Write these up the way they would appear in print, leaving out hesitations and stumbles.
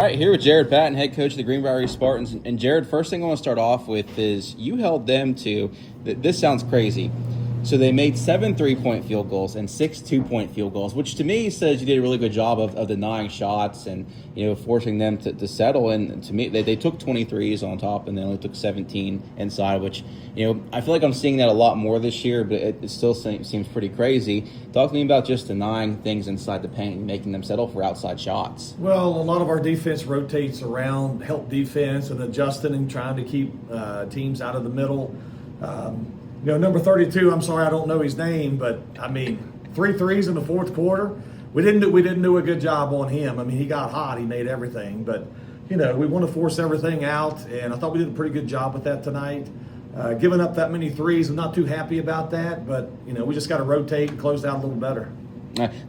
All right, here with Jared Patton, head coach of the Greenbrier East Spartans. And Jared, first thing I want to start off with is you held them to, this sounds crazy. So they made 7 3-point field goals and 6 2-point field goals, which to me says you did a really good job of denying shots and, forcing them to settle. And to me, they took 23s on top and they only took 17 inside, which, I feel like I'm seeing that a lot more this year, but it still seems pretty crazy. Talk to me about just denying things inside the paint and making them settle for outside shots. Well, a lot of our defense rotates around help defense and adjusting and trying to keep teams out of the middle. Number 32, I'm sorry I don't know his name, but 3 threes in the fourth quarter. We didn't do a good job on him. He got hot, he made everything, but we want to force everything out, and I thought we did a pretty good job with that tonight. Giving up that many threes, I'm not too happy about that, but we just got to rotate and close out a little better.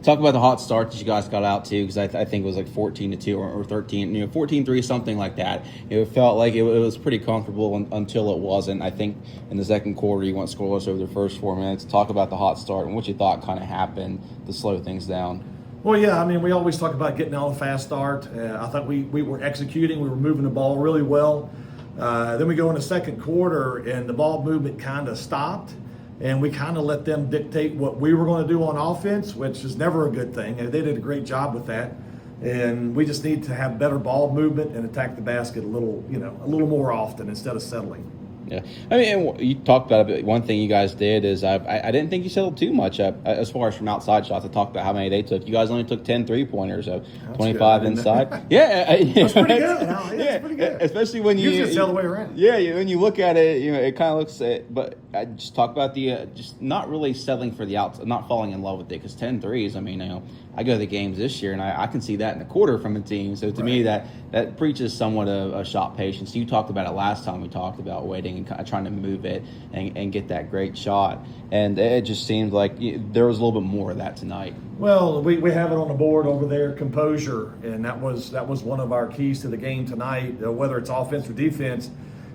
Talk about the hot start that you guys got out to, because I think it was like 14-2 or 13, 14-3, something like that. It felt like it was pretty comfortable until it wasn't. I think in the second quarter you went scoreless over the first 4 minutes. Talk about the hot start and what you thought kind of happened to slow things down. Well, yeah, we always talk about getting out a fast start. I thought we were executing. We were moving the ball really well. Then we go in the second quarter, and the ball movement kind of stopped. And we kind of let them dictate what we were going to do on offense, which is never a good thing. And they did a great job with that. And we just need to have better ball movement and attack the basket a little more often instead of settling. Yeah, and you talked about it. One thing you guys did is I didn't think you settled too much as far as from outside shots. I talked about how many they took. You guys only took 10 3-pointers, so 25 inside. Yeah, that's pretty good. That's pretty good. Especially when you usually it's the other way around. Yeah, when you look at it, it kind of looks. But I just talk about the just not really settling for the outside, not falling in love with it. Because 10 threes, I go to the games this year, and I can see that in a quarter from a team. So to me, that preaches somewhat of shot patience. You talked about it last time we talked about waiting and kind of trying to move it and get that great shot. And it just seemed like there was a little bit more of that tonight. Well, we have it on the board over there, composure, and that was one of our keys to the game tonight, whether it's offense or defense.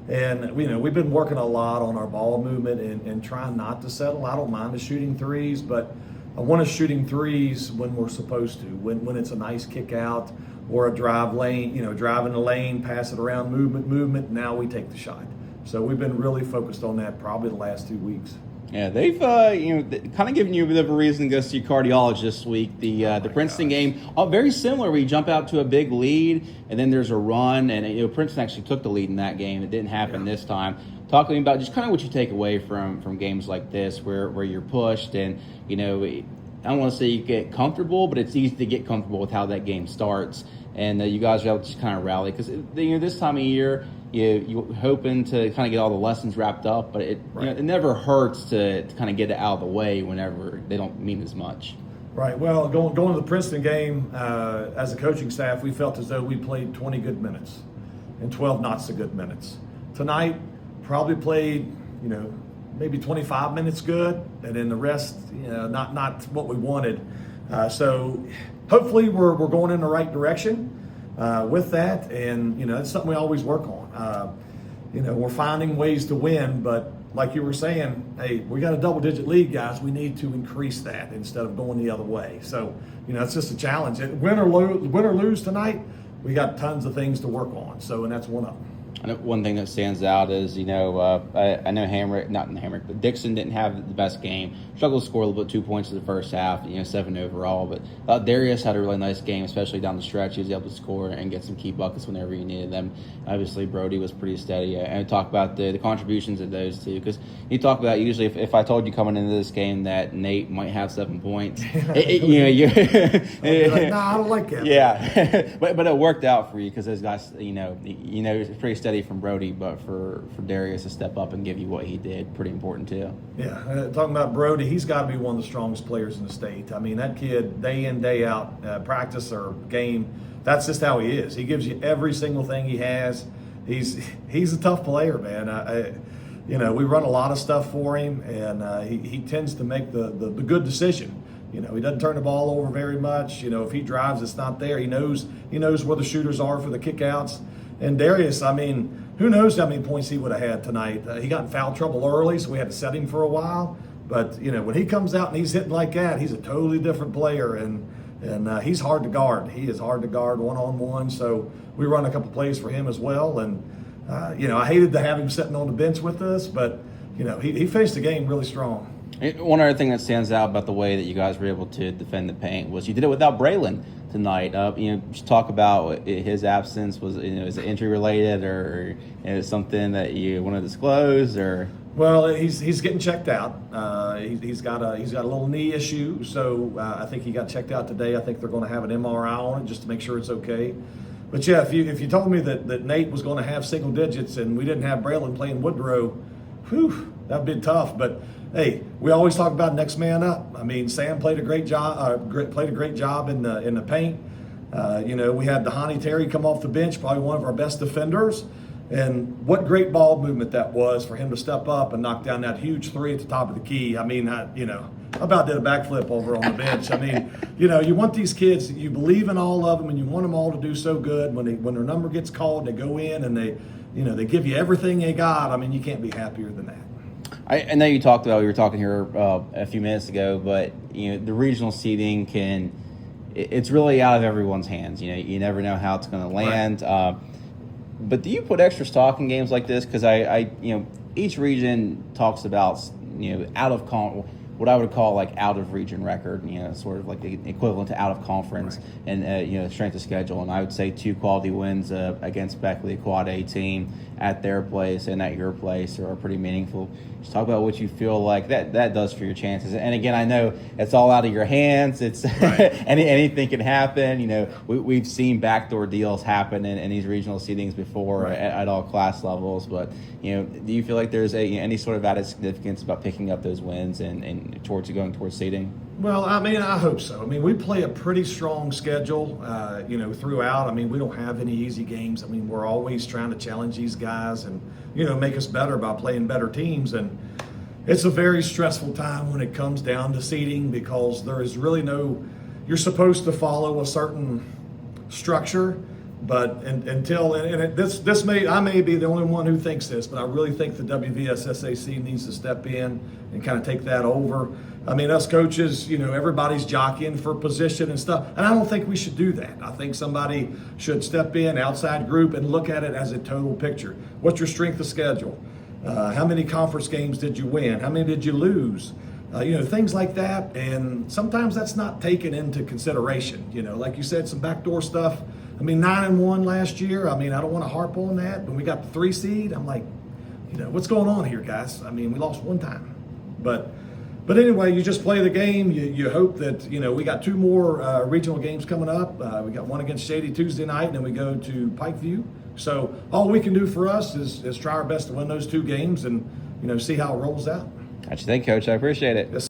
And we've been working a lot on our ball movement and trying not to settle. I don't mind the shooting threes, but I want us shooting threes when we're supposed to, when it's a nice kick out or a drive lane, drive in the lane, pass it around, movement. Now we take the shot. So we've been really focused on that probably the last 2 weeks. Yeah, they've kind of given you a bit of a reason to go see your cardiologist this week. The Princeton game, very similar. We jump out to a big lead, and then there's a run, and Princeton actually took the lead in that game. It didn't happen this time. Talk to me about just kind of what you take away from games like this, where you're pushed, and I don't want to say you get comfortable, but it's easy to get comfortable with how that game starts, and you guys are able to just kind of rally because this time of year. You're hoping to kind of get all the lessons wrapped up, but it never hurts to kind of get it out of the way whenever they don't mean as much. Right. Well, going to the Princeton game, as a coaching staff, we felt as though we played 20 good minutes and 12 not so good minutes. Tonight, probably played, maybe 25 minutes good, and then the rest, not what we wanted. So hopefully we're going in the right direction. With that, and it's something we always work on. We're finding ways to win, but like you were saying, hey, we got a double-digit lead, guys. We need to increase that instead of going the other way. So it's just a challenge. Win or lose tonight, we got tons of things to work on. So, and that's one of them. I know one thing that stands out is, I know but Dixon didn't have the best game. Struggled to score a little bit, 2 points in the first half, 7 overall. But Darius had a really nice game, especially down the stretch. He was able to score and get some key buckets whenever you needed them. Obviously, Brody was pretty steady. And talk about the contributions of those two. Because you talk about usually if I told you coming into this game that Nate might have 7 points, you're like, nah, I don't like that. Yeah, but it worked out for you because those guys, it's pretty steady from Brody, but for Darius to step up and give you what he did, pretty important too. Yeah, talking about Brody, he's got to be one of the strongest players in the state. That kid, day in, day out, practice or game, that's just how he is. He gives you every single thing he has. He's a tough player, man. We run a lot of stuff for him, and he tends to make the good decision. He doesn't turn the ball over very much. If he drives, it's not there. He knows where the shooters are for the kickouts. And Darius, who knows how many points he would have had tonight. He got in foul trouble early, so we had to set him for a while. But, when he comes out and he's hitting like that, he's a totally different player. And, And he's hard to guard. He is hard to guard one-on-one. So we run a couple plays for him as well. And, I hated to have him sitting on the bench with us, but, he faced the game really strong. One other thing that stands out about the way that you guys were able to defend the paint was you did it without Braylon tonight. Just talk about his absence. Was is it injury related or something that you want to disclose or? Well, he's getting checked out. He's got a little knee issue, so I think he got checked out today. I think they're going to have an MRI on it just to make sure it's okay. But yeah, if you told me that Nate was going to have single digits and we didn't have Braylon playing Woodrow, whew, that'd be tough. But hey, we always talk about next man up. I mean, Sam played a great job. Played a great job in the paint. We had Dhani Terry come off the bench, probably one of our best defenders. And what great ball movement that was for him to step up and knock down that huge three at the top of the key. I mean, I about did a backflip over on the bench. I mean, you want these kids, you believe in all of them, and you want them all to do so good. When their number gets called, they go in and they give you everything they got. I mean, you can't be happier than that. I know you talked about, we were talking here a few minutes ago, but the regional seeding it's really out of everyone's hands. You never know how it's going to land. Right. But do you put extra stock in games like this? Because each region talks about what I would call like out of region record, sort of like the equivalent to out of conference, right. And strength of schedule. And I would say 2 quality wins against Beckley, a quad A team, at their place and at your place are pretty meaningful. Just talk about what you feel like that does for your chances. And again, I know it's all out of your hands. It's right. anything can happen. We've seen backdoor deals happen in these regional seedings before, right. at all class levels. But do you feel like there's any sort of added significance about picking up those wins and going towards seeding? Well, I mean, I hope so. I mean, we play a pretty strong schedule, throughout. I mean, we don't have any easy games. I mean, we're always trying to challenge these guys and, make us better by playing better teams. And it's a very stressful time when it comes down to seeding because there is really you're supposed to follow a certain structure. But I may be the only one who thinks this, but I really think the WVSSAC needs to step in and kind of take that over. I mean, us coaches, everybody's jockeying for position and stuff, and I don't think we should do that. I think somebody should step in, outside group, and look at it as a total picture. What's your strength of schedule? How many conference games did you win? How many did you lose? Things like that, and sometimes that's not taken into consideration. Like you said, some backdoor stuff. I mean, 9-1 last year. I mean, I don't want to harp on that. When we got the 3 seed, I'm like, what's going on here, guys? I mean, we lost one time. But anyway, you just play the game. You hope that, we got 2 more regional games coming up. We got one against Shady Tuesday night, and then we go to Pikeview. So all we can do for us is try our best to win those 2 games and, see how it rolls out. Thank you, Coach. I appreciate it. Yes.